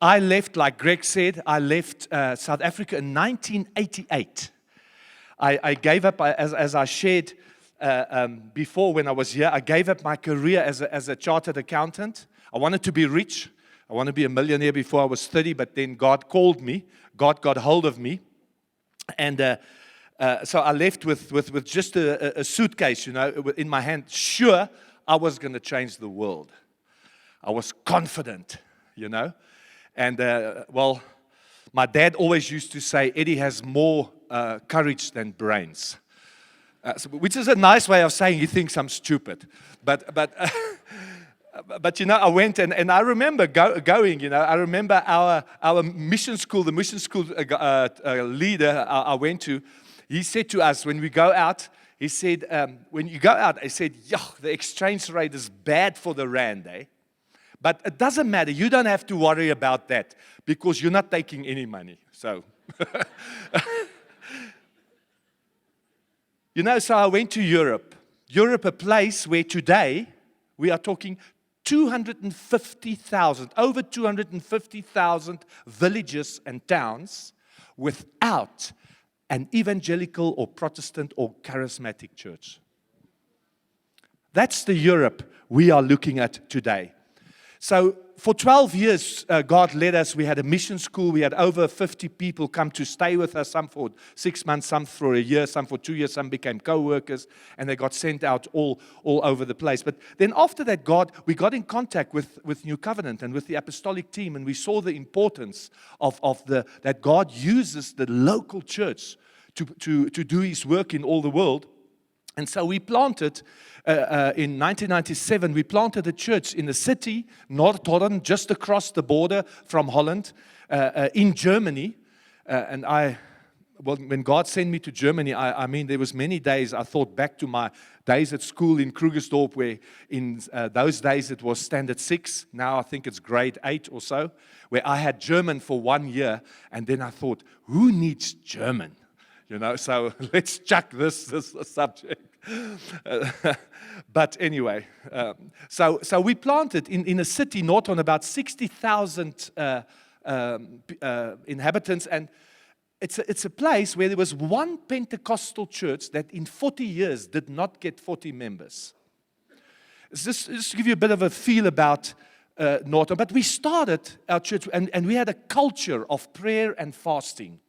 I left, like Greg said, I left South Africa in 1988. I gave up, as I shared before when I was here, I gave up my career as a chartered accountant. I wanted to be rich. I wanted to be a millionaire before I was 30, but then God called me. God got hold of me. And so I left with just a suitcase, in my hand. Sure, I was going to change the world. I was confident, And, my dad always used to say, Eddie has more courage than brains. Which is a nice way of saying he thinks I'm stupid. But I went and I remember going, I remember our mission school, the mission school leader I went to, he said to us when we go out, he said, when you go out, he said, the exchange rate is bad for the rand, eh? But it doesn't matter. You don't have to worry about that because you're not taking any money. So, so I went to Europe. Europe, a place where today we are talking 250,000, over 250,000 villages and towns without an evangelical or Protestant or charismatic church. That's the Europe we are looking at today. So for 12 years, God led us. We had a mission school. We had over 50 people come to stay with us, some for 6 months, some for a year, some for 2 years, some became co-workers, and they got sent out all over the place. But then after that, we got in contact with New Covenant and with the apostolic team, and we saw the importance that God uses the local church to do His work in all the world. And so we planted, in 1997, we planted a church in the city, Noordhoorn, just across the border from Holland, in Germany. When God sent me to Germany, I mean, there was many days I thought back to my days at school in Krugersdorp, where in those days it was standard 6. Now I think it's grade 8 or so, where I had German for 1 year. And then I thought, who needs German? So let's chuck this subject. But anyway, so we planted in a city, Noordhoorn, about 60,000 inhabitants, and it's a place where there was one Pentecostal church that in 40 years did not get 40 members. Just to give you a bit of a feel about Noordhoorn. But we started our church, and we had a culture of prayer and fasting,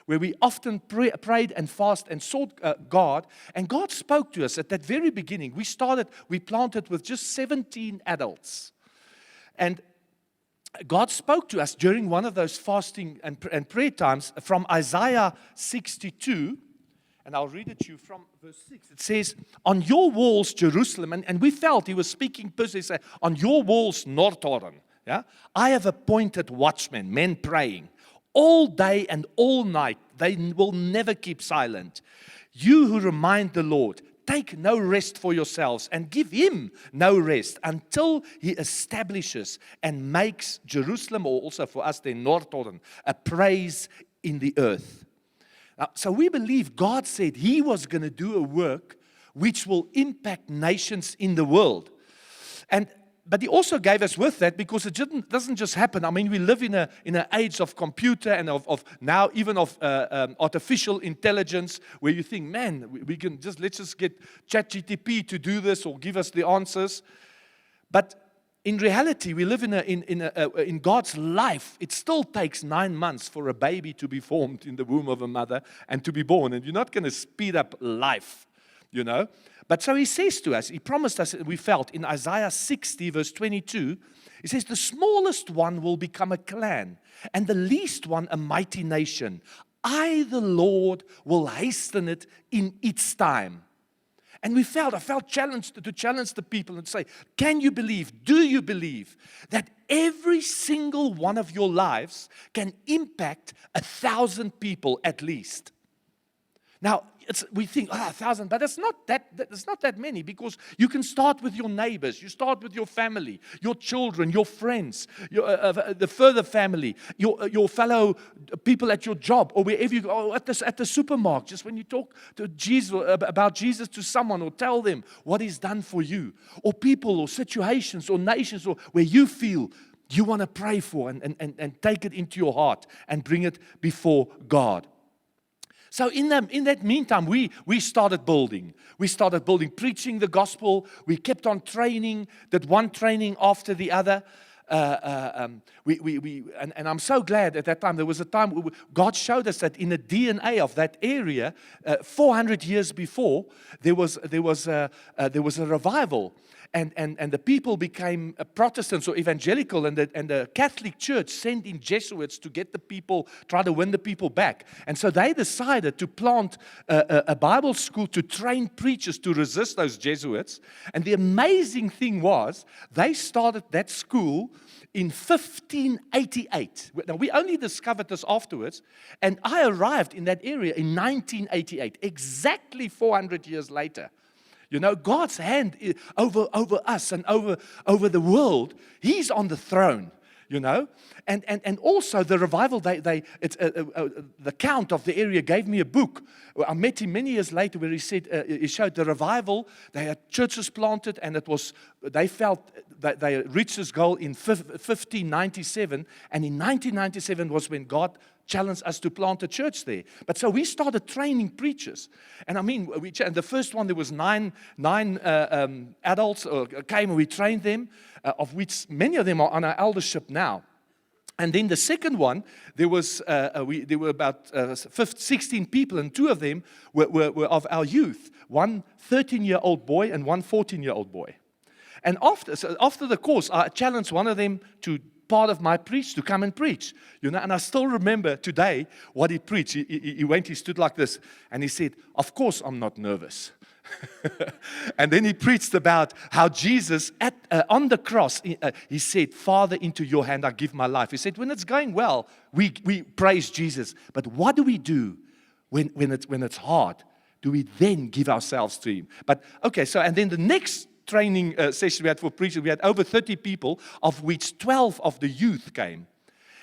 where we often prayed and fasted and sought God. And God spoke to us at that very beginning. We planted with just 17 adults. And God spoke to us during one of those fasting and prayer times from Isaiah 62. And I'll read it to you from verse 6. It says, on your walls, Jerusalem, and we felt He was speaking personally, say, on your walls, Noordhoorn, I have appointed watchmen, men praying. All day and all night, they will never keep silent. You who remind the Lord, take no rest for yourselves and give Him no rest until He establishes and makes Jerusalem, or also for us the Noordhoorn, a praise in the earth. Now, so we believe God said He was going to do a work which will impact nations in the world. But He also gave us with that, because it doesn't just happen. I mean, we live in an age of computer and of now even of artificial intelligence, where you think, man, let's just get ChatGPT to do this or give us the answers. But in reality, we live in God's life. It still takes 9 months for a baby to be formed in the womb of a mother and to be born. And you're not going to speed up life, But so He says to us, He promised us, we felt in Isaiah 60 verse 22, He says, the smallest one will become a clan, and the least one a mighty nation. I, the Lord, will hasten it in its time. And I felt challenged to challenge the people and say, can you believe, do you believe that every single one of your lives can impact 1,000 people at least? Now, we think, 1,000, but it's not that many, because you can start with your neighbors, you start with your family, your children, your friends, the further family, your fellow people at your job, or wherever you go, at the supermarket. Just when you talk to Jesus about Jesus to someone, or tell them what He's done for you, or people, or situations, or nations, or where you feel you want to pray for and take it into your heart and bring it before God. So in that meantime, we started building. We started building, preaching the gospel. We kept on training, did one training after the other. And I'm so glad at that time, there was a time God showed us that in the DNA of that area, 400 years before, there was a revival. And the people became Protestants or evangelical, and the Catholic Church sent in Jesuits to get the people, try to win the people back. And so they decided to plant a Bible school to train preachers to resist those Jesuits. And the amazing thing was, they started that school in 1588. Now, we only discovered this afterwards, and I arrived in that area in 1988, exactly 400 years later. You know, God's hand over us and over the world, He's on the throne, you know. And also the revival, the count of the area gave me a book. I met him many years later where he said, he showed the revival. They had churches planted, and they felt that they reached this goal in 1597. And in 1997 was when God challenged us to plant a church there. But so we started training preachers. And I mean, and the first one, there was nine adults came, and we trained them, of which many of them are on our eldership now. And then the second one, there were about 16 people, and 2 of them were of our youth. One 13-year-old boy and one 14-year-old boy. And after the course, I challenged one of them to part of my preach, to come and preach. You know, and I still remember today what he preached. He stood like this, and he said, "Of course I'm not nervous." And then he preached about how Jesus, on the cross, he said, "Father, into your hand I give my life." He said, when it's going well, we praise Jesus. But what do we do when it's hard? Do we then give ourselves to Him? But, okay, so, and then the next training session we had for preachers, we had over 30 people, of which 12 of the youth came.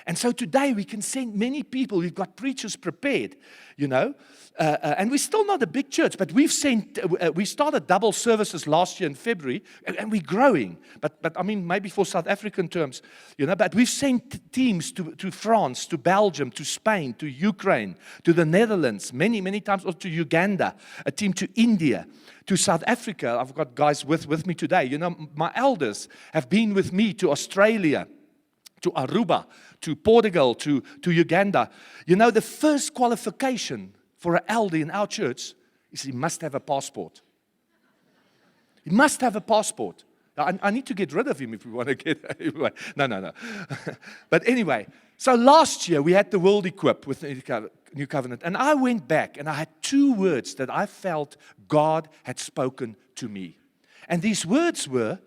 And so today we can send many people. We've got preachers prepared, you know. And we're still not a big church, but we started double services last year in February, and we're growing. But I mean, maybe for South African terms, you know, but we've sent teams to France, to Belgium, to Spain, to Ukraine, to the Netherlands, many, many times, or to Uganda, a team to India, to South Africa. I've got guys with me today. You know, my elders have been with me to Australia, to Aruba, to Portugal, to Uganda. You know, the first qualification for an elder in our church is he must have a passport. He must have a passport. Now, I need to get rid of him if we want to get... No. But anyway, so last year we had the World Equip with the New Covenant, and I went back and I had 2 words that I felt God had spoken to me. And these words were,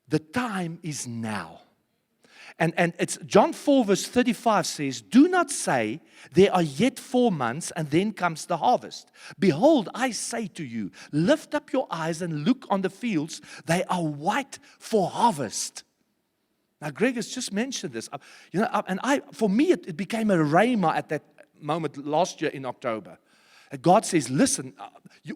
the time is now. And it's John 4 verse 35 says, "Do not say, there are yet 4 months, and then comes the harvest. Behold, I say to you, lift up your eyes and look on the fields, they are white for harvest." Now, Greg has just mentioned this. You know, and for me, it became a rhema at that moment last year in October. God says, listen,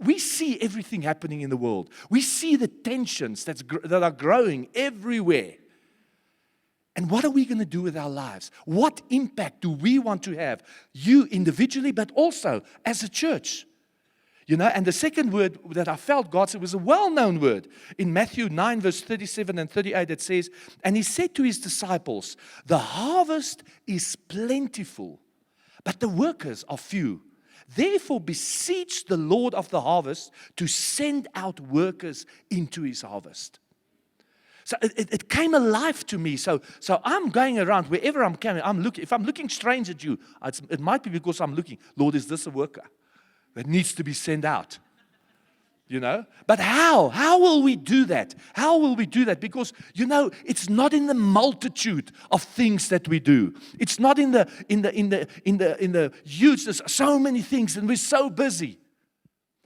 we see everything happening in the world. We see the tensions that are growing everywhere. And what are we going to do with our lives? What impact do we want to have? You individually, but also as a church. You know, and the second word that I felt God said was a well-known word. In Matthew 9, verse 37 and 38, it says, "And He said to His disciples, the harvest is plentiful, but the workers are few. Therefore beseech the Lord of the harvest to send out workers into His harvest." So it came alive to me. So I'm going around wherever I'm coming. If I'm looking strange at you, it might be because I'm looking, Lord, is this a worker that needs to be sent out? You know? But how? How will we do that? How will we do that? Because, you know, it's not in the multitude of things that we do. It's not in the huge, there's so many things and we're so busy.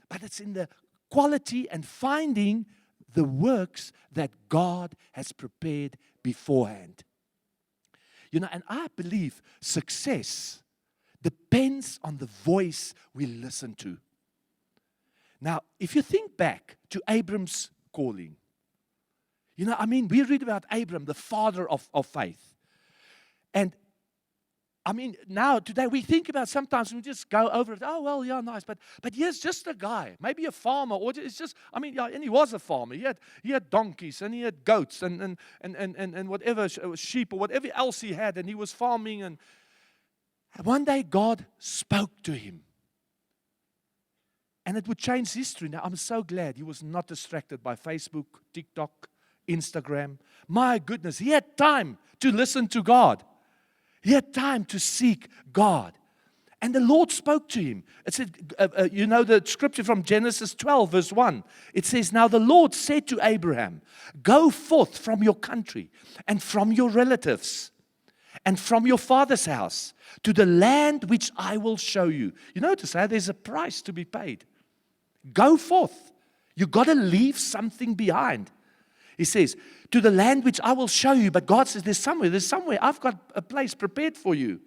But it's in the quality and finding the works that God has prepared beforehand. You know, and I believe success depends on the voice we listen to. Now, if you think back to Abram's calling, You know, I mean, we read about Abraham, the father of faith. And I mean, now, today, we think about sometimes we just go over it. Oh, well, yeah, nice. But here's just a guy, maybe a farmer, or it's just, I mean, yeah, and he was a farmer. He had donkeys, and he had goats, and whatever, sheep, or whatever else he had, and he was farming. And one day, God spoke to him. And it would change history. Now, I'm so glad he was not distracted by Facebook, TikTok, Instagram. My goodness, he had time to listen to God. He had time to seek God. And the Lord spoke to him. It said, you know the scripture from Genesis 12, verse 1. It says, now the Lord said to Abraham, go forth from your country and from your relatives and from your father's house to the land which I will show you. You notice how there's a price to be paid. Go forth. You've got to leave something behind. He says, to the land which I will show you. But God says, there's somewhere. I've got a place prepared for you.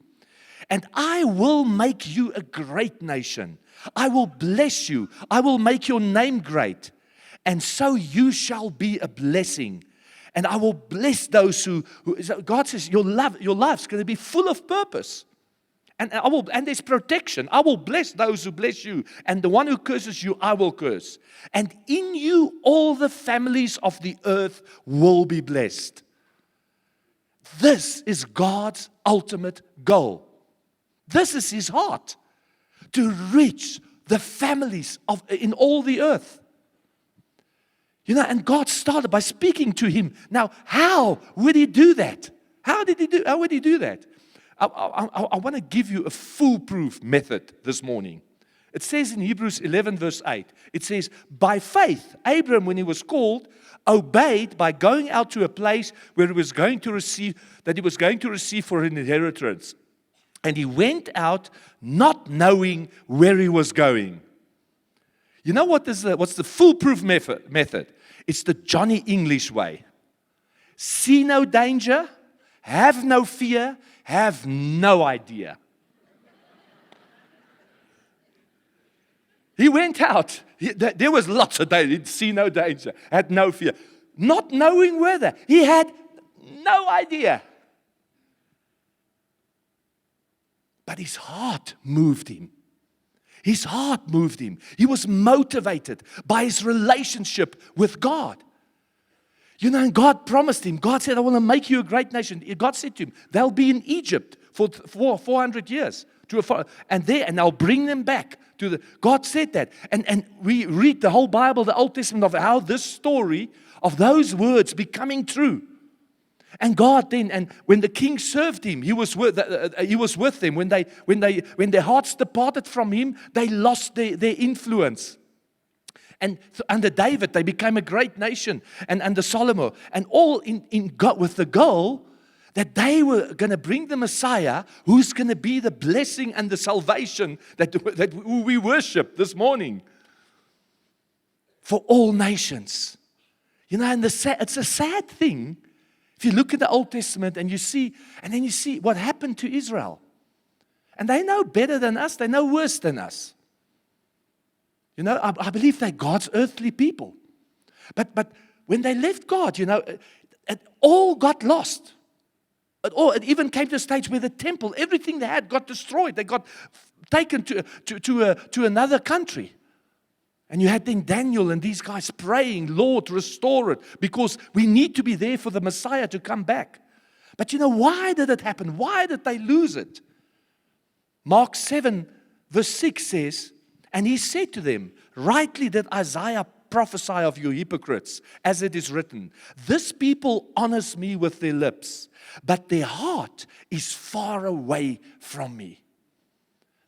And I will make you a great nation. I will bless you. I will make your name great. And so you shall be a blessing. And I will bless those who God says, your life's going to be full of purpose. And there's protection. I will bless those who bless you. And the one who curses you, I will curse. And in you, all the families of the earth will be blessed. This is God's ultimate goal. This is His heart. To reach the families in all the earth. You know, and God started by speaking to him. Now, how would He do that? How would He do that? I want to give you a foolproof method this morning. It says in Hebrews 11 verse 8, it says, by faith, Abraham, when he was called, obeyed by going out to a place where he was going to receive for an inheritance. And he went out not knowing where he was going. You know what's the foolproof method? It's the Johnny English way. See no danger, have no fear, have no idea. He went out. There was lots of danger. He'd see no danger, had no fear. Not knowing whether. He had no idea. But his heart moved him. His heart moved him. He was motivated by his relationship with God. You know, and God promised him. God said, I want to make you a great nation. God said to him, they'll be in Egypt for 400 years. And I'll bring them back to the... God said that. And we read the whole Bible, the Old Testament, of how this story of those words becoming true. And God then, and when the king served him, he was with them. When their hearts departed from him, they lost their influence. And under David, they became a great nation. And under Solomon, and all in God, with the goal that they were going to bring the Messiah, who's going to be the blessing and the salvation that we worship this morning for all nations. You know, and it's a sad thing. If you look at the Old Testament and then you see what happened to Israel. And they know better than us. They know worse than us. You know, I believe they're God's earthly people. But when they left God, you know, it all got lost. It even came to a stage where the temple, everything they had got destroyed. They got taken to another country. And you had then Daniel and these guys praying, Lord, restore it, because we need to be there for the Messiah to come back. But you know, why did it happen? Why did they lose it? Mark 7 verse 6 says, and he said to them, rightly did Isaiah prophesy of you hypocrites, as it is written, this people honors me with their lips, but their heart is far away from me.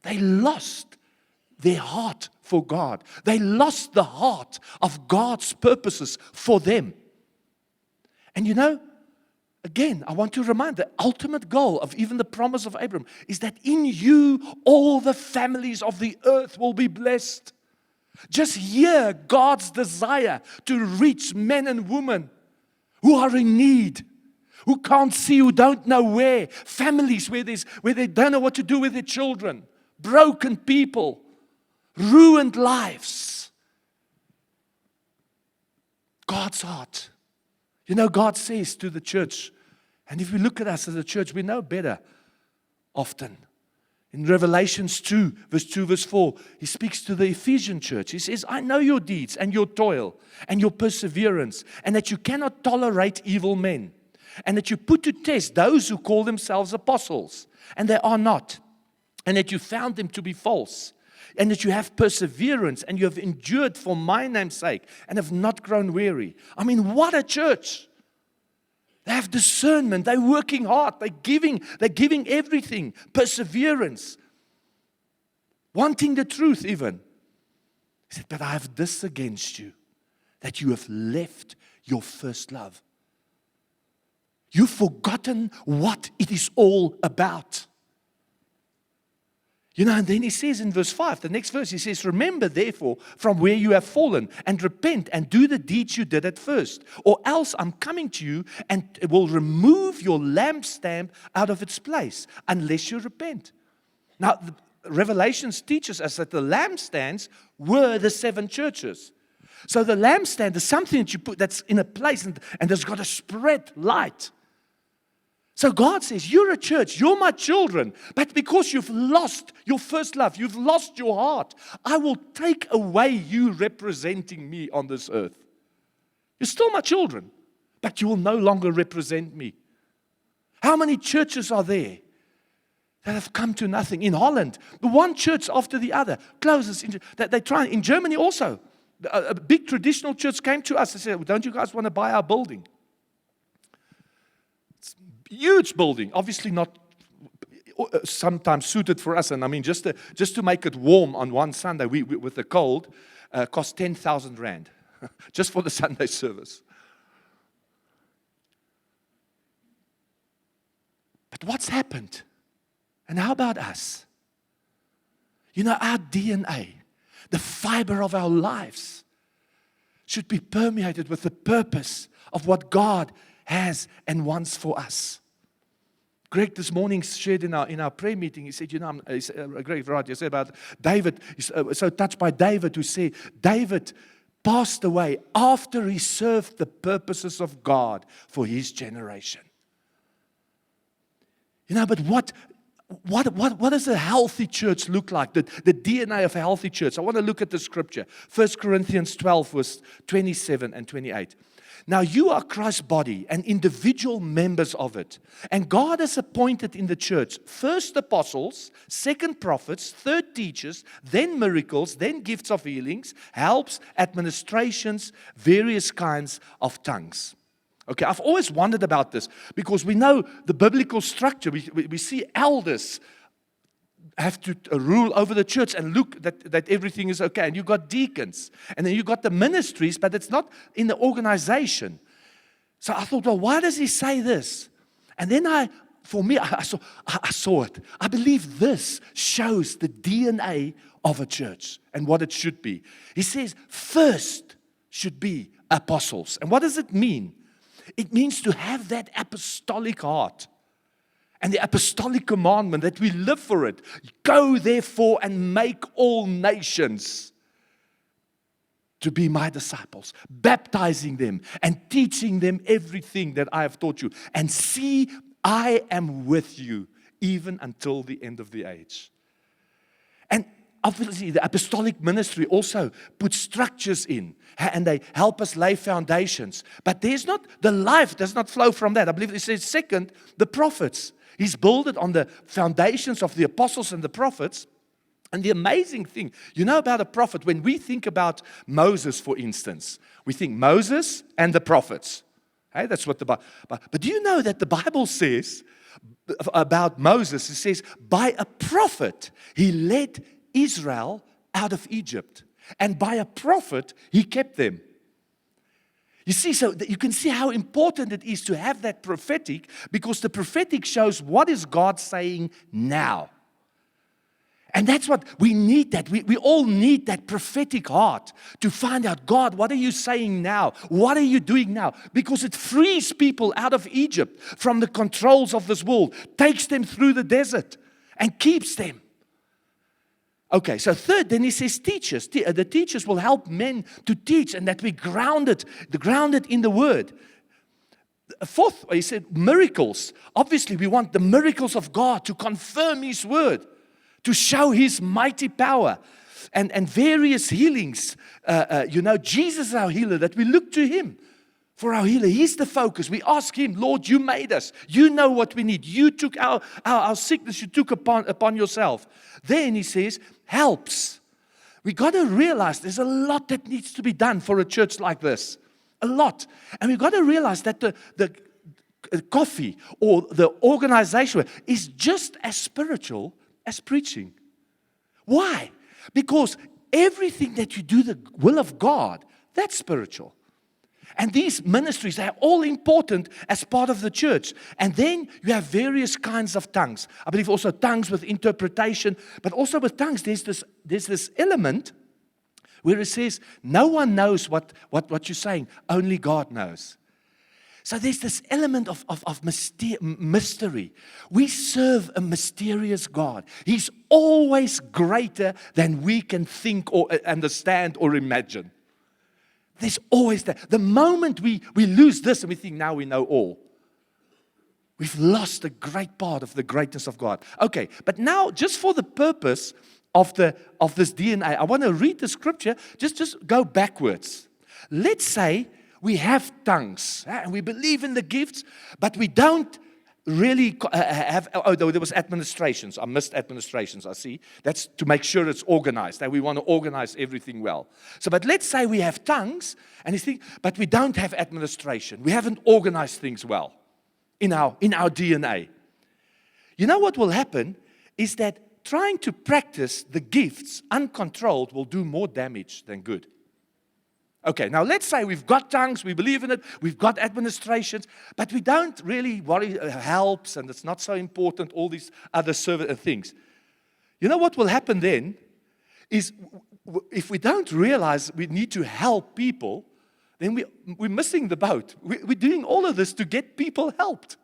They lost their heart for God. They lost the heart of God's purposes for them. And you know, again, I want to remind the ultimate goal of even the promise of Abraham is that in you all the families of the earth will be blessed. Just hear God's desire to reach men and women who are in need, who can't see, who don't know where, families where they don't know what to do with their children, broken people, ruined lives. God's heart. You know, God says to the church, and if we look at us as a church, we know better often. In Revelations 2, verse 2, verse 4, he speaks to the Ephesian church. He says, I know your deeds and your toil and your perseverance, and that you cannot tolerate evil men, and that you put to test those who call themselves apostles, and they are not, and that you found them to be false, and that you have perseverance, and you have endured for my name's sake, and have not grown weary. I mean, what a church! They have discernment. They're working hard. They're giving everything. Perseverance. Wanting the truth even. He said, but I have this against you, that you have left your first love. You've forgotten what it is all about. You know, and then he says in verse 5, the next verse, he says, remember therefore from where you have fallen, and repent and do the deeds you did at first, or else I'm coming to you and will remove your lampstand out of its place, unless you repent. Now, the Revelations teaches us that the lampstands were the 7 churches. So the lampstand is something that you put that's in a place and has got to spread light. So God says, you're a church, you're my children, but because you've lost your first love, you've lost your heart, I will take away you representing me on this earth. You're still my children, but you will no longer represent me. How many churches are there that have come to nothing? In Holland, the one church after the other closes. They try. In Germany also, a big traditional church came to us and said, well, don't you guys want to buy our building? Huge building, obviously not sometimes suited for us. And I mean, just to make it warm on one Sunday, we with the cold, cost 10,000 rand just for the Sunday service. But what's happened? And how about us? You know, our DNA, the fiber of our lives, should be permeated with the purpose of what God has and wants for us. Greg this morning shared in our prayer meeting, he said, you know, Greg, right, you said about David, he's so touched by David, who said, David passed away after he served the purposes of God for his generation. You know, but what does a healthy church look like? The DNA of a healthy church. I want to look at the scripture. 1 Corinthians 12, verse 27 and 28. Now you are Christ's body and individual members of it. And God has appointed in the church first apostles, second prophets, third teachers, then miracles, then gifts of healings, helps, administrations, various kinds of tongues. Okay, I've always wondered about this because we know the biblical structure. We see elders have to rule over the church and look that everything is okay. And you've got deacons. And then you've got the ministries, but it's not in the organization. So I thought, well, why does he say this? And then I saw it. I believe this shows the DNA of a church and what it should be. He says, first should be apostles. And what does it mean? It means to have that apostolic heart. And the apostolic commandment that we live for it. Go therefore and make all nations to be my disciples, baptizing them and teaching them everything that I have taught you. And see, I am with you even until the end of the age. And obviously, the apostolic ministry also puts structures in, and they help us lay foundations. But the life does not flow from that. I believe it says second, the prophets. He's built it on the foundations of the apostles and the prophets. And the amazing thing, you know about a prophet, when we think about Moses, for instance, we think Moses and the prophets. Hey, that's what the Bible. But do you know that the Bible says about Moses, it says, by a prophet, he led Israel out of Egypt. And by a prophet, he kept them. You see, so you can see how important it is to have that prophetic, because the prophetic shows what is God saying now. And that's what we need, that we all need, that prophetic heart to find out, God, what are you saying now? What are you doing now? Because it frees people out of Egypt from the controls of this world, takes them through the desert and keeps them. Okay, so third, then he says teachers. The teachers will help men to teach, and that we grounded in the Word. Fourth, he said miracles. Obviously, we want the miracles of God to confirm His word, to show His mighty power, and various healings. Jesus is our healer, that we look to Him for our healer. He's the focus. We ask Him, Lord, you made us. You know what we need. You took our sickness, you took upon yourself. Then he says, helps. We got to realize there's a lot that needs to be done for a church like this. A lot. And we've got to realize that the coffee or the organization is just as spiritual as preaching. Why? Because everything that you do, the will of God, that's spiritual. And these ministries are all important as part of the church. And then you have various kinds of tongues. I believe also tongues with interpretation, but also with tongues, there's this element where it says, no one knows what you're saying, only God knows. So there's this element of mystery. We serve a mysterious God. He's always greater than we can think or understand or imagine. There's always that. The moment we lose this and we think now we know all, we've lost a great part of the greatness of God. Okay, but now just for the purpose of this DNA, I want to read the scripture, just go backwards. Let's say we have tongues, and we believe in the gifts, but we don't really have, there was administrations. I missed administrations, I see. That's to make sure it's organized, that we want to organize everything well. So, but let's say we have tongues, and you think, but we don't have administration. We haven't organized things well in our DNA. You know what will happen is that trying to practice the gifts uncontrolled will do more damage than good. Okay, now let's say we've got tongues, we believe in it, we've got administrations, but we don't really worry, helps, and it's not so important, all these other things. You know what will happen then is if we don't realize we need to help people, then we're missing the boat. We're doing all of this to get people helped.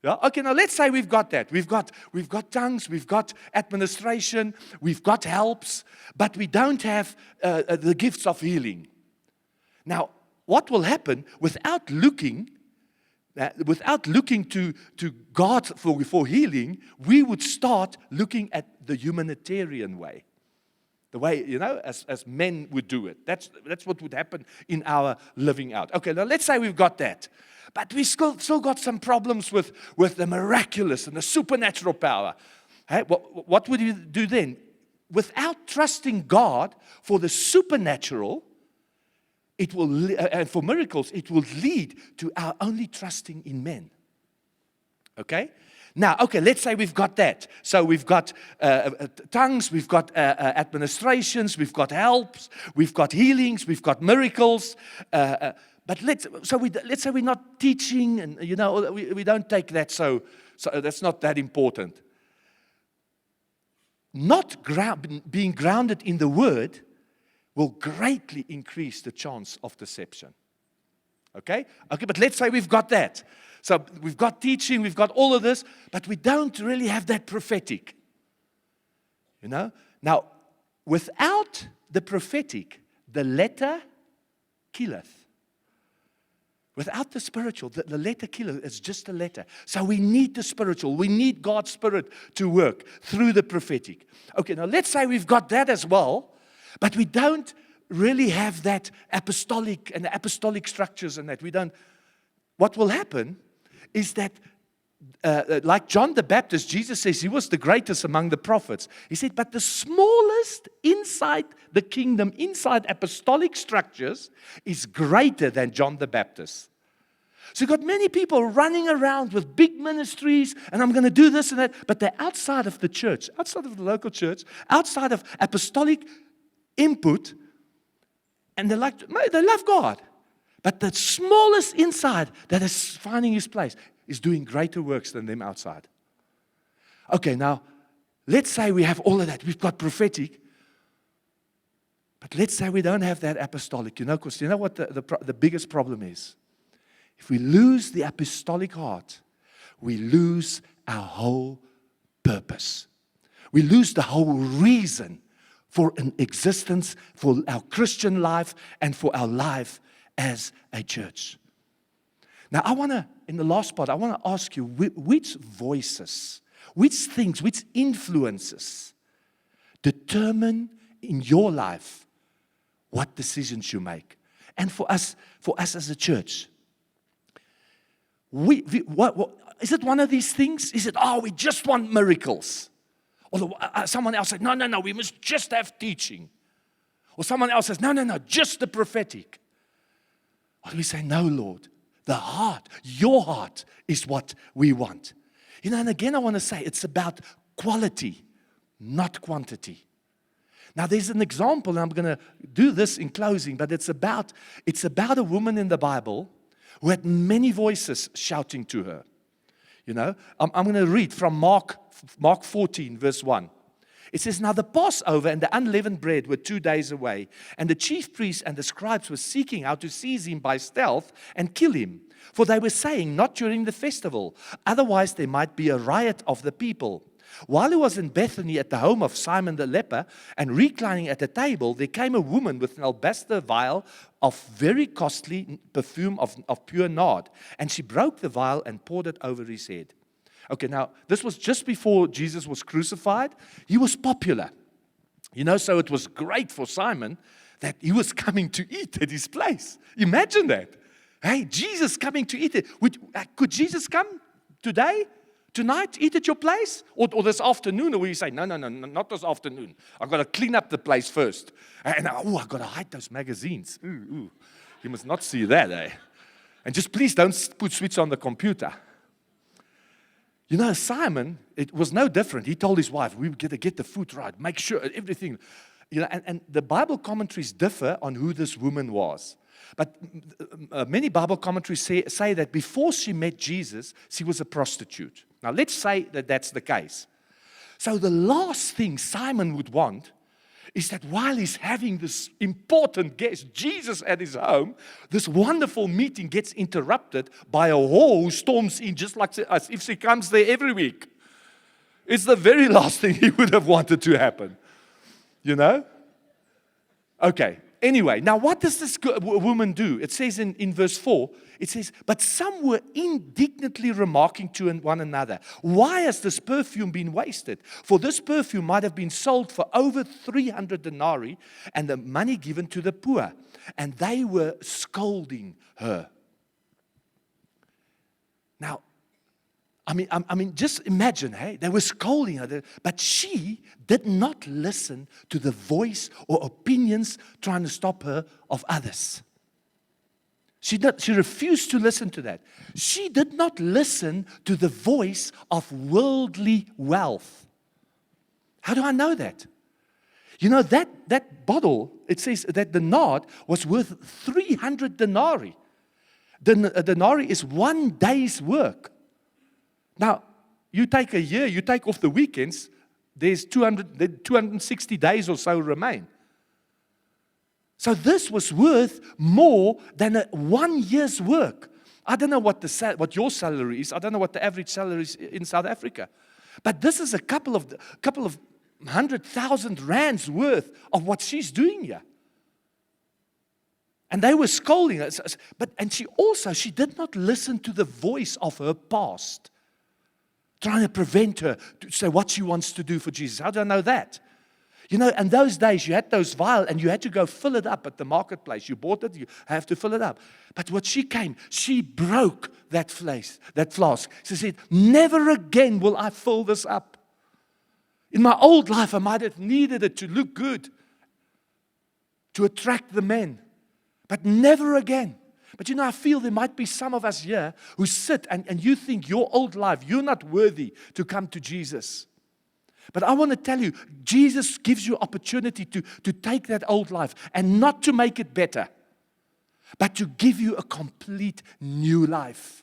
Yeah? Okay, now let's say we've got that. We've got tongues, we've got administration, we've got helps, but we don't have the gifts of healing. Now, what will happen without looking to God for healing, we would start looking at the humanitarian way. The way, as men would do it. That's what would happen in our living out. Okay, now let's say we've got that. But we still got some problems with the miraculous and the supernatural power. Hey, what would you do then? Without trusting God for the supernatural, it will, and for miracles, it will lead to our only trusting in men. Okay? Now, let's say we've got that. So we've got tongues, we've got administrations, we've got helps, we've got healings, we've got miracles. But let's say we're not teaching, and we don't take that so that's not that important. Not being grounded in the Word will greatly increase the chance of deception. Okay, but let's say we've got that. So we've got teaching, we've got all of this, but we don't really have that prophetic. Now, without the prophetic, the letter killeth. Without the spiritual, the letter killeth. It's just a letter. So we need the spiritual. We need God's Spirit to work through the prophetic. Okay, now let's say we've got that as well, but we don't really have that apostolic and apostolic structures and that. We don't. What will happen is that, like John the Baptist, Jesus says he was the greatest among the prophets. He said, but the smallest inside the kingdom, inside apostolic structures, is greater than John the Baptist. So you've got many people running around with big ministries, and I'm going to do this and that, but they're outside of the church, outside of the local church, outside of apostolic input, and they love God. But the smallest inside that is finding his place is doing greater works than them outside. Okay, now, let's say we have all of that. We've got prophetic. But let's say we don't have that apostolic. Because you know what the biggest problem is? If we lose the apostolic heart, we lose our whole purpose. We lose the whole reason for an existence, for our Christian life, and for our life as a church. Now, in the last part, I want to ask you, which voices, which things, which influences determine in your life what decisions you make? And for us as a church, what is it one of these things? Is it, we just want miracles? Or someone else said, no, we must just have teaching. Or someone else says, no, just the prophetic. Or do we say, no, Lord, the heart, your heart is what we want. And again, I want to say it's about quality, not quantity. Now, there's an example, and I'm going to do this in closing, but it's about a woman in the Bible who had many voices shouting to her. I'm going to read from Mark 14, verse 1. It says, now the Passover and the unleavened bread were 2 days away, and the chief priests and the scribes were seeking how to seize him by stealth and kill him. For they were saying, not during the festival, otherwise there might be a riot of the people. While he was in Bethany at the home of Simon the leper, and reclining at a table, there came a woman with an alabaster vial of very costly perfume of pure nard. And she broke the vial and poured it over his head. Okay, now, this was just before Jesus was crucified. He was popular. So it was great for Simon that he was coming to eat at his place. Imagine that. Hey, Jesus coming to eat it. Could Jesus come today? Tonight, eat at your place? Or this afternoon, or will you say, no, not this afternoon. I've got to clean up the place first. And I've got to hide those magazines. Ooh. You must not see that, eh? And just please don't put switch on the computer. Simon, it was no different. He told his wife, we've got to get the food right, make sure everything. And the Bible commentaries differ on who this woman was. But many Bible commentaries say that before she met Jesus, she was a prostitute. Now, let's say that that's the case. So the last thing Simon would want is that while he's having this important guest, Jesus, at his home, this wonderful meeting gets interrupted by a whore who storms in just like as if she comes there every week. It's the very last thing he would have wanted to happen. Okay. Anyway, now what does this woman do? It says in verse 4, it says, but some were indignantly remarking to one another, why has this perfume been wasted? For this perfume might have been sold for over 300 denarii and the money given to the poor. And they were scolding her. Now, I mean, just imagine, hey, they were scolding her, but she did not listen to the voice or opinions trying to stop her of others. She refused to listen to that. She did not listen to the voice of worldly wealth. How do I know that? That bottle, it says that the nard was worth 300 denarii. A denarii is 1 day's work. Now, you take a year, you take off the weekends, there's 260 days or so remain. So this was worth more than 1 year's work. I don't know what your salary is. I don't know what the average salary is in South Africa. But this is a couple of 100,000 rands worth of what she's doing here. And they were scolding her. And she did not listen to the voice of her past, trying to prevent her to say what she wants to do for Jesus. How do I know that? In those days, you had those vials and you had to go fill it up at the marketplace. You bought it, you have to fill it up. But she broke that flask. She said, never again will I fill this up. In my old life, I might have needed it to look good, to attract the men, but never again. But I feel there might be some of us here who sit and you think your old life, you're not worthy to come to Jesus. But I want to tell you, Jesus gives you opportunity to take that old life and not to make it better, but to give you a complete new life.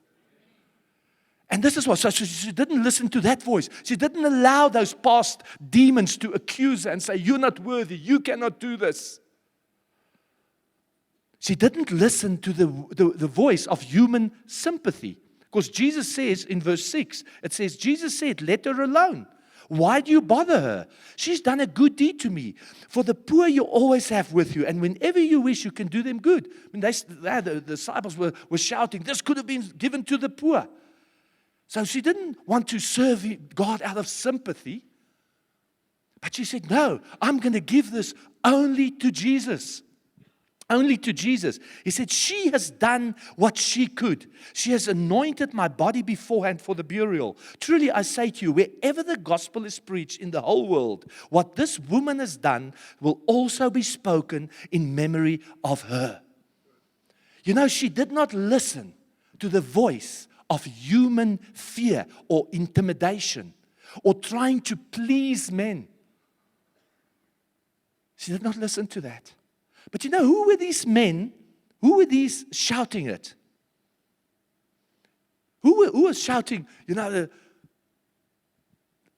And this is what, so she didn't listen to that voice. She didn't allow those past demons to accuse her and say, you're not worthy, you cannot do this. She didn't listen to the voice of human sympathy. Because Jesus says in verse 6, it says, Jesus said, let her alone. Why do you bother her? She's done a good deed to me. For the poor you always have with you, and whenever you wish, you can do them good. I mean, the disciples were shouting, this could have been given to the poor. So she didn't want to serve God out of sympathy, but she said, no, I'm going to give this only to Jesus. Only to Jesus. He said, she has done what she could. She has anointed my body beforehand for the burial. Truly, I say to you, wherever the gospel is preached in the whole world, what this woman has done will also be spoken in memory of her. You know, she did not listen to the voice of human fear or intimidation or trying to please men. She did not listen to that. But you know, who were these men? Who were these shouting it? Who was shouting, you know,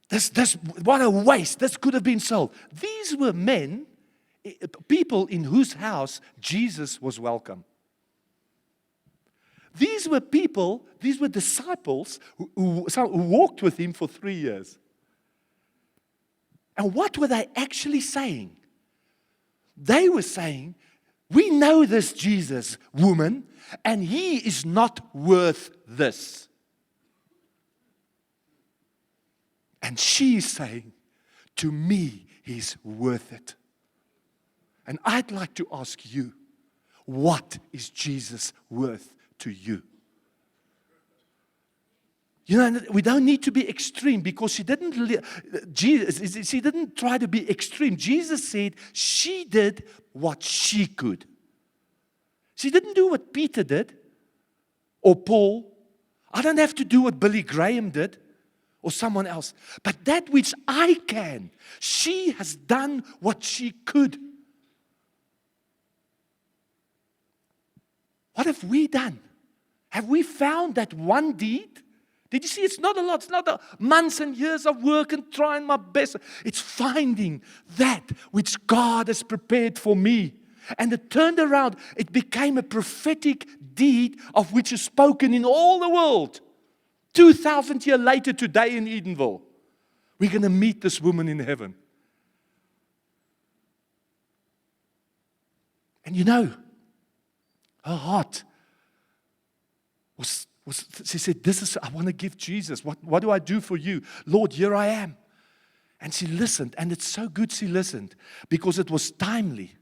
this, what a waste, this could have been sold. These were men, people in whose house Jesus was welcome. These were people, these were disciples who walked with him for 3 years. And what were they actually saying? They were saying, we know this Jesus, woman, and he is not worth this. And she is saying, to me, he's worth it. And I'd like to ask you, what is Jesus worth to you? You know, we don't need to be extreme because she didn't try to be extreme. Jesus said she did what she could. She didn't do what Peter did or Paul. I don't have to do what Billy Graham did or someone else. But that which I can, she has done what she could. What have we done? Have we found that one deed? Did you see? It's not a lot. It's not months and years of work and trying my best. It's finding that which God has prepared for me. And it turned around. It became a prophetic deed of which is spoken in all the world. 2,000 years later today in Edenville, we're going to meet this woman in heaven. And you know, her heart was she said, I want to give Jesus. What do I do for you? Lord, here I am. And she listened. And it's so good she listened because it was timely.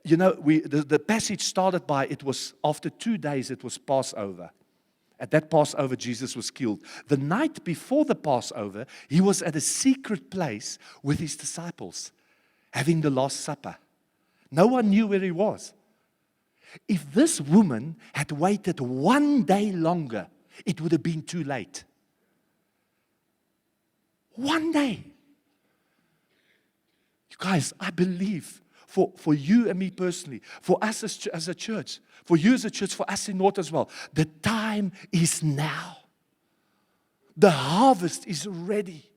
You know, the passage started by, it was after 2 days, it was Passover. At that Passover, Jesus was killed. The night before the Passover, he was at a secret place with his disciples, having the Last Supper. No one knew where he was. If this woman had waited 1 day longer, it would have been too late. 1 day. You guys, I believe for you and me personally, for us as a church, for you as a church, for us in North as well, the time is now. The harvest is ready.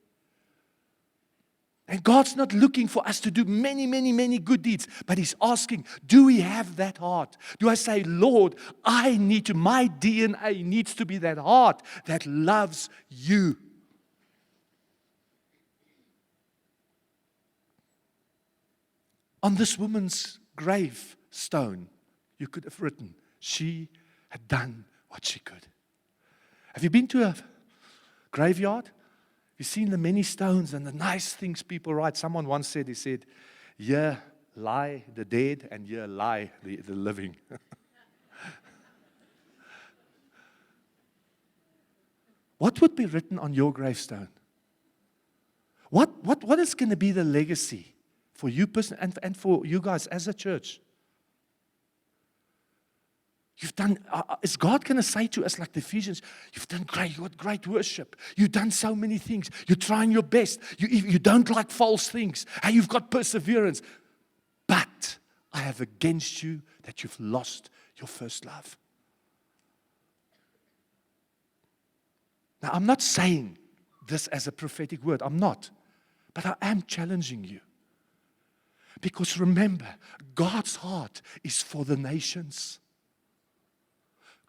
And God's not looking for us to do many, many, many good deeds, but He's asking, do we have that heart? Do I say, Lord, my DNA needs to be that heart that loves you? On this woman's gravestone, you could have written, she had done what she could. Have you been to a graveyard? You've seen the many stones and the nice things people write. Someone once said, he said, here lie the dead and here lie the living. What would be written on your gravestone? What is going to be the legacy for you personally and for you guys as a church? You've done, is God going to say to us like the Ephesians, you've done great, you had great worship. You've done so many things. You're trying your best. You don't like false things. Hey, you've got perseverance. But I have against you that you've lost your first love. Now, I'm not saying this as a prophetic word. I'm not. But I am challenging you. Because remember, God's heart is for the nations.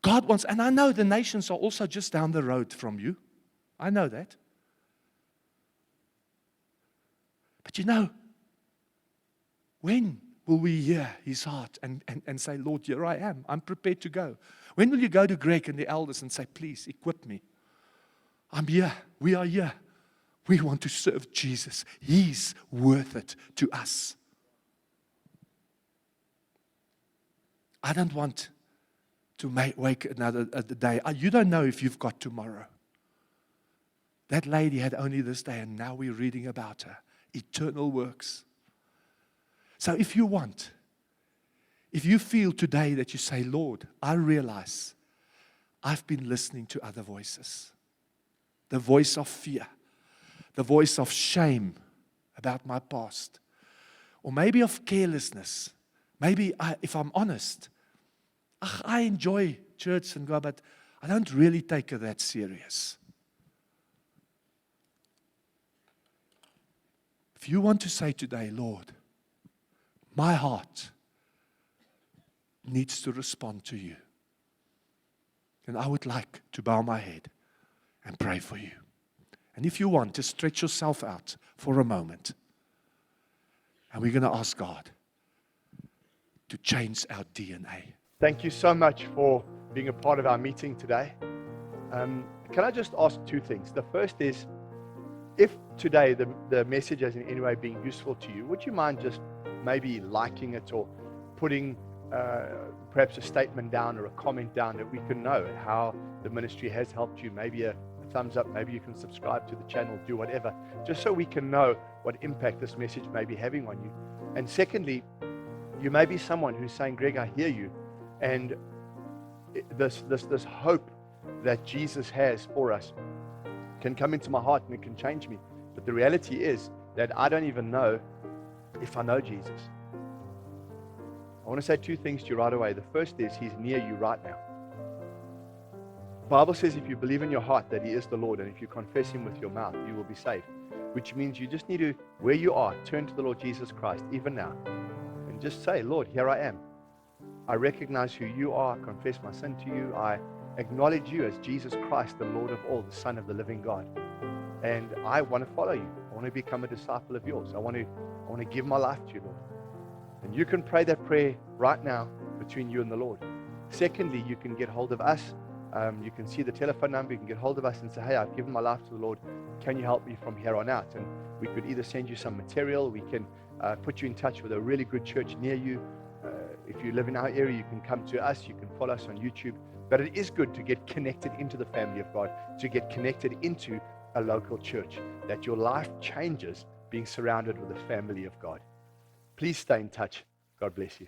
God wants, and I know the nations are also just down the road from you. I know that. But when will we hear his heart and say, Lord, here I am. I'm prepared to go. When will you go to Greg and the elders and say, please equip me? I'm here. We are here. We want to serve Jesus. He's worth it to us. I don't want to wake another day. You don't know if you've got tomorrow. That lady had only this day, and now we're reading about her. Eternal works. So if you feel today that you say, Lord, I realize I've been listening to other voices. The voice of fear. The voice of shame about my past. Or maybe of carelessness. Maybe, if I'm honest, I enjoy church and God, but I don't really take it that serious. If you want to say today, Lord, my heart needs to respond to you, then I would like to bow my head and pray for you. And if you want to stretch yourself out for a moment, and we're going to ask God to change our DNA. Thank you so much for being a part of our meeting today. Can I just ask two things? The first is, if today the message has in any way been useful to you, would you mind just maybe liking it or putting perhaps a statement down or a comment down that we can know how the ministry has helped you? Maybe a thumbs up, maybe you can subscribe to the channel, do whatever, just so we can know what impact this message may be having on you. And secondly, you may be someone who's saying, Greg, I hear you, and this hope that Jesus has for us can come into my heart and it can change me. But the reality is that I don't even know if I know Jesus. I want to say two things to you right away. The first is, he's near you right now. The Bible says if you believe in your heart that he is the Lord, and if you confess him with your mouth, you will be saved. Which means you just need to, where you are, turn to the Lord Jesus Christ, even now, and just say, Lord, here I am. I recognize who you are. I confess my sin to you. I acknowledge you as Jesus Christ, the Lord of all, the Son of the living God. And I want to follow you. I want to become a disciple of yours. I want to give my life to you, Lord. And you can pray that prayer right now between you and the Lord. Secondly, you can get hold of us. You can see the telephone number. You can get hold of us and say, hey, I've given my life to the Lord. Can you help me from here on out? And we could either send you some material. We can put you in touch with a really good church near you. If you live in our area, you can come to us. You can follow us on YouTube. But it is good to get connected into the family of God, to get connected into a local church, that your life changes being surrounded with the family of God. Please stay in touch. God bless you.